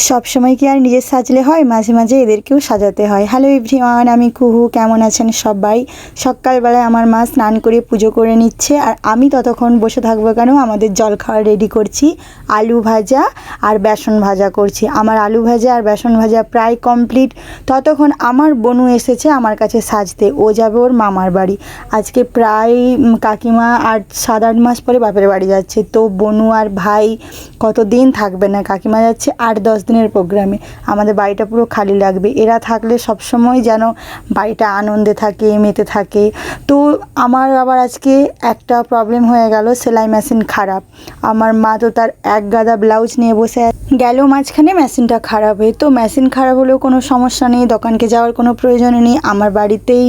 সব সময় কি আর নিজের সাজলে হয়, মাঝে মাঝে এদেরকেও সাজাতে হয়। হ্যালো এভরিওয়ান, আমি কুহু। কেমন আছেন সবাই? সকালবেলায় আমার মা স্নান করে পুজো করে নিচ্ছে, আর আমি ততক্ষণ বসে থাকবো কেন, আমাদের জলখাবার রেডি করছি। আলু ভাজা আর বেসন ভাজা করছি। আমার আলু ভাজা আর বেসন ভাজা প্রায় কমপ্লিট। ততক্ষণ আমার বনু এসেছে আমার কাছে সাজতে, ও যাবে ওর মামার বাড়ি। আজকে প্রায় কাকিমা 7-8 মাস পরে বাপের বাড়ি যাচ্ছে, তো বনু আর ভাই কতদিন থাকবে না। কাকিমা যাচ্ছে 8-10 দিনের প্রোগ্রামে। আমাদের বাড়িটা পুরো খালি লাগবে, এরা থাকলে সবসময় যেন বাড়িটা আনন্দে থাকে, মেতে থাকে। তো আমার আবার আজকে একটা প্রবলেম হয়ে গেল, সেলাই মেশিন খারাপ। আমার মা তো তার এক গাদা ব্লাউজ নিয়ে বসে গেল, মাঝখানে মেশিনটা খারাপ হয়ে। তো মেশিন খারাপ হলেও কোনো সমস্যা নেই, দোকানকে যাওয়ার কোনো প্রয়োজন নেই। আমার বাড়িতেই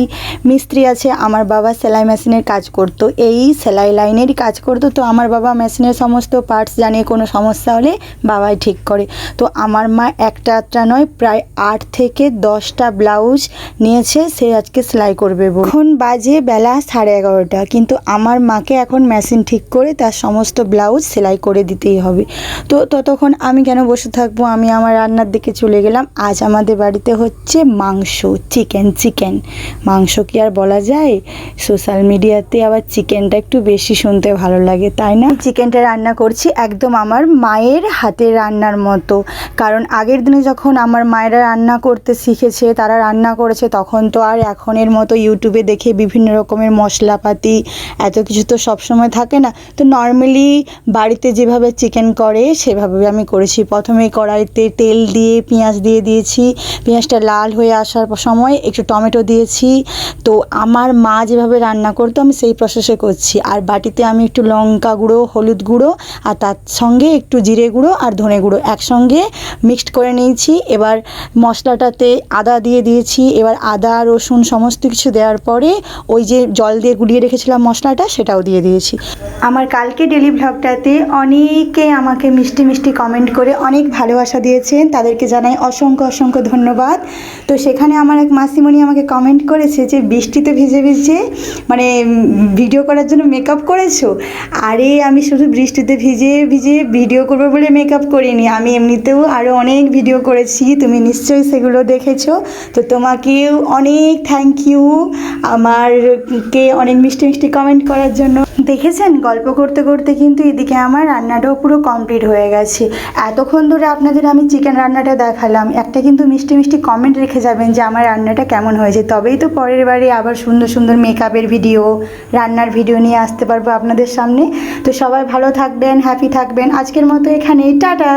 মিস্ত্রি আছে, আমার বাবা সেলাই মেশিনের কাজ করতো, এই সেলাই লাইনেরই কাজ করতো। তো আমার বাবা মেশিনের সমস্ত পার্টস জানে, কোনো সমস্যা হলে বাবাই ঠিক করে। তো আমার মা একটা নয়, প্রায় 8 থেকে 10টা ব্লাউজ নিয়েছে, সে আজকে সেলাই করবে বলে। এখন বাজে বেলা 11:30, কিন্তু আমার মাকে এখন মেশিন ঠিক করে তার সমস্ত ব্লাউজ সেলাই করে দিতেই হবে। তো ততক্ষণ আমি কেন বসে থাকবো, আমি আমার রান্নার দিকে চলে গেলাম। আজ আমাদের বাড়িতে হচ্ছে মাংস, চিকেন। মাংস কি আর বলা যায়? সোশ্যাল মিডিয়াতে আবার চিকেনটা একটু বেশি শুনতে ভালো লাগে, তাই না? চিকেনটা রান্না করছি একদম আমার মায়ের হাতের রান্নার মতো। কারণ আগের দিনে যখন আমার মায়েরা রান্না করতে শিখেছে, তারা রান্না করেছে, তখন তো আর এখনের মতো ইউটিউবে দেখে বিভিন্ন রকমের মশলাপাতি এত কিছু তো সবসময় থাকে না। তো নর্মালি বাড়িতে যেভাবে চিকেন করে সেভাবে আমি করেছি। প্রথমে কড়াইতে তেল দিয়ে পেঁয়াজ দিয়ে দিয়েছি, পেঁয়াজটা লাল হয়ে আসার সময় একটু টমেটো দিয়েছি। তো আমার মা যেভাবে রান্না করতো আমি সেই প্রসেসে করছি। আর বাটিতে আমি একটু লঙ্কা গুঁড়ো, হলুদ গুঁড়ো আর তার সঙ্গে একটু জিরে গুঁড়ো আর ধনে গুঁড়ো একসঙ্গে মিক্সড করে নিয়েছি। এবার মশলাটাতে আদা দিয়ে দিয়েছি। এবার আদা রসুন সমস্ত কিছু দেওয়ার পরে ওই যে জল দিয়ে গুলিয়ে রেখেছিলাম মশলাটা, সেটাও দিয়ে দিয়েছি। আমার কালকে ডেলি ভ্লগটাতে অনেকে আমাকে মিষ্টি মিষ্টি কমেন্ট করে অনেক ভালোবাসা দিয়েছেন, তাদেরকে জানাই অসংখ্য ধন্যবাদ। তো সেখানে আমার এক মাসিমণি আমাকে কমেন্ট করেছে যে বৃষ্টিতে ভিজে ভিজে মানে ভিডিও করার জন্য মেকআপ করেছো। আরে আমি শুধু বৃষ্টিতে ভিজে ভিজে ভিডিও করবো বলে মেকআপ করিনি, আমি এমনিতেও আরও অনেক ভিডিও করেছি, তুমি নিশ্চয়ই সেগুলো দেখেছো। তো তোমাকেও অনেক থ্যাংক ইউ আমারকে অনেক মিষ্টি মিষ্টি কমেন্ট করার জন্য। দেখেছেন, গল্প করতে করতে কিন্তু এদিকে আমার রান্নাটাও পুরো কমপ্লিট হয়ে গেছে। এতক্ষণ ধরে আপনাদের আমি চিকেন রান্নাটা দেখালাম, একটা কিন্তু মিষ্টি মিষ্টি কমেন্ট রেখে যাবেন যে আমার রান্নাটা কেমন হয়েছে, তবেই তো পরের বারে আবার সুন্দর সুন্দর মেকআপের ভিডিও, রান্নার ভিডিও নিয়ে আসতে পারবো আপনাদের সামনে। তো সবাই ভালো থাকবেন, হ্যাপি থাকবেন। আজকের মতো এখানেই, টাটা।